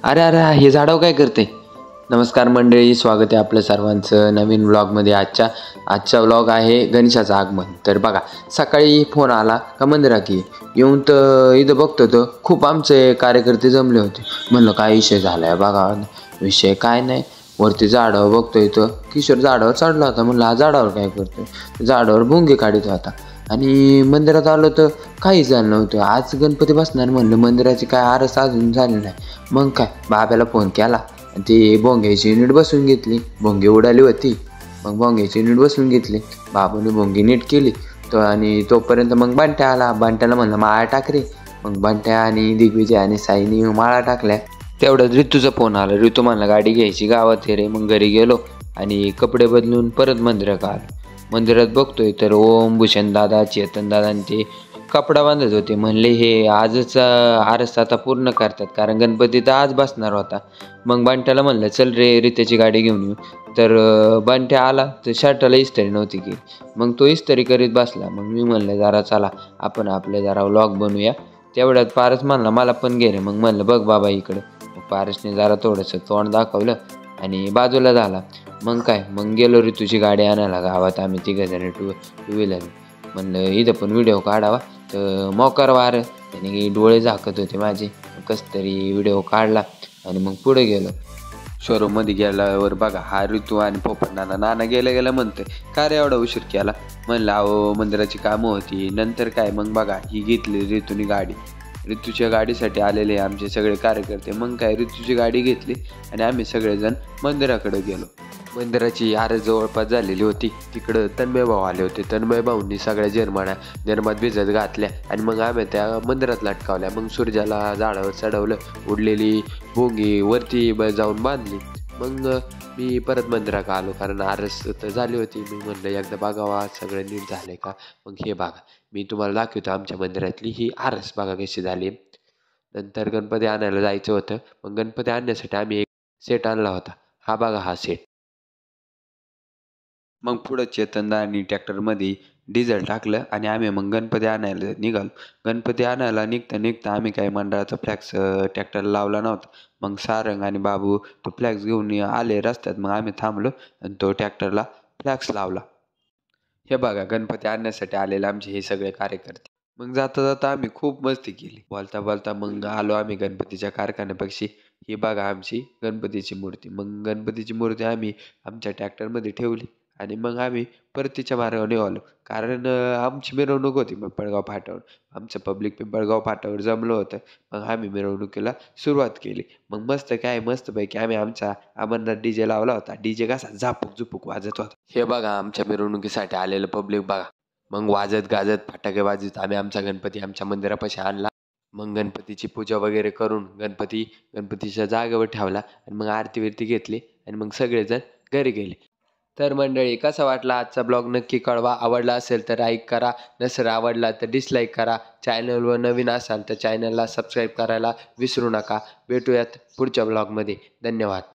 अरे अरे हे झाडाव काय करते? नमस्कार मंडळी, स्वागत आहे आपलं सर्वांचं नवीन व्लॉगमध्ये. आजचा व्लॉग आहे गणेशाचं आगमन. तर बघा, सकाळी फोन आला का मंदिरात येऊन तर इथं बघतो तर खूप आमचे कार्यकर्ते जमले होते. म्हणलं काय विषय झाला आहे बघा. विषय काय नाही, वरती झाडावर बघतो इथं किशोर झाडावर चढला होता. म्हणलं हा झाडावर काय करतोय? झाडावर भुंगे काढत होता. आणि मंदिरात आलो तर काहीच झालं नव्हतं. आज गणपती बसणार म्हणलं, मंदिराची काय आरस अजून झाली नाही. मग काय बाब्याला फोन केला, ती भोंग्याची युनिट बसवून घेतली. भोंगी उडाली होती, मग भोंग्याची युनिट बसवून घेतली. बाबूने भोंगी नीट केली तो. आणि तोपर्यंत मग बंट्या आला. बंट्याला म्हणलं माळा टाक रे. मग बंट्या आणि दिग्विजय आणि साईनी माळा टाकल्या. तेवढ्यात ऋतूचा फोन आला. ऋतू म्हणला गाडी घ्यायची गावात रे. मग घरी गेलो आणि कपडे बदलून परत मंदिरात आलो. मंदिरात बघतोय तर ओम, भूषण दादा, चेतन दादा आणि ते कपडा बांधत होते. म्हणले हे आजच आरस आता पूर्ण करतात, कारण गणपती तर आज बसणार होता. मग बंट्याला म्हणलं चल रे रित्याची गाडी घेऊन येऊ. तर बंट्या आला तर शर्टाला इस्त्री नव्हती केली. मग तो इस्त्री करीत बसला. मग मी म्हणलं जरा चला आपण आपले जरा व्लॉग बनवूया. तेवढ्यात पारस म्हणला मला पण घे रे. मग म्हणलं बघ बाबा इकडं. मग पारसने जरा थोडंसं तोंड दाखवलं आणि बाजूला झाला. मग काय, मग गेलो ऋतूची गाडी आणायला गावात. आम्ही तिघंजण टू व्हीलर. म्हणलं इथं पण व्हिडिओ काढावा. तर मोकार वार त्याने डोळे झाकत होते माझे. कसं तरी व्हिडिओ काढला आणि मग पुढे गेलो. शोरूममध्ये गेल्यावर बघा हा ऋतू आणि पोपट नाना गेलं म्हणतोय का रे एवढा उशीर केला? म्हणलं अहो मंदिराची कामं होती. नंतर काय, मग बघा ही घेतली ऋतूनी गाडी. ऋतूच्या गाडीसाठी आलेले आमचे सगळे कार्यकर्ते. मग काय ऋतूची गाडी घेतली आणि आम्ही सगळेजण मंदिराकडे गेलो. मंदिराची आरस जवळपास झालेली होती. तिकडं तन्मय भाऊ आले होते. तन्मय भाऊंनी सगळ्या जर्मात भिजत घातल्या आणि मग आम्ही त्या मंदिरात लटकावल्या. मग सूर्याला झाडावर चढवलं. उडलेली भोंगी वरती जाऊन बांधली. मग मी परत मंदिरात आलो, कारण आरस तर झाली होती. मी म्हणलं एकदा बघावा सगळं नीट झालंय का. मग हे बघा, मी तुम्हाला दाखवतो आमच्या मंदिरातली ही आरस बघा कशी झाली. नंतर गणपती आणायला जायचं होतं. मग गणपती आणण्यासाठी आम्ही एक सेट आणला होता. हा बघा हा सेट. मग पुढं चेतनदा आणि ट्रॅक्टरमध्ये डिझेल टाकलं आणि आम्ही मग गणपती आणायला निघालो. गणपती आणायला निघता आम्ही काही मंडळाचा फ्लॅक्स ट्रॅक्टरला लावला नव्हता. मग सारंग आणि बाबू तो फ्लॅक्स घेऊन आले रस्त्यात. मग आम्ही थांबलो आणि तो ट्रॅक्टरला फ्लॅक्स लावला. हे बघा गणपती आणण्यासाठी आलेले आमचे हे सगळे कार्यकर्ते. मग जाता जाता आम्ही खूप मस्ती केली. बोलता बोलता मग आलो आम्ही गणपतीच्या कारखान्यापाशी. ही बघा आमची गणपतीची मूर्ती. मग गणपतीची मूर्ती आम्ही आमच्या ट्रॅक्टरमध्ये ठेवली आणि मग आम्ही परतीच्या मार्गावर निघालो. कारण आमची मिरवणूक होती पिंपळगाव फाट्यावर. आमचं पब्लिक पिंपळगाव फाट्यावर जमलं होतं. मग आम्ही मिरवणुकीला सुरुवात केली. मग मस्तपैकी आम्ही आमचा अमरनाथ डीजे लावला होता. डीजे कसा झापूक झुपूक वाजत होता. हे बघा आमच्या मिरवणुकीसाठी आलेलं पब्लिक बघा. मग वाजत गाजत फटाके वाजत आम्ही आमचा गणपती आमच्या मंदिरापाशी आणला. मग गणपतीची पूजा वगैरे करून गणपतीच्या जागेवर ठेवला आणि मग आरती विरती घेतली आणि मग सगळेजण घरी गेले. तर मंडळी कसा वाटला आजचा ब्लॉग नक्की कळवा. आवडला असेल तर लाईक करा, नसेल आवडला तर डिसलाईक करा. चॅनलवर नवीन असाल तर चॅनलला सबस्क्राईब करायला विसरू नका. भेटूयात पुढच्या ब्लॉगमध्ये. धन्यवाद.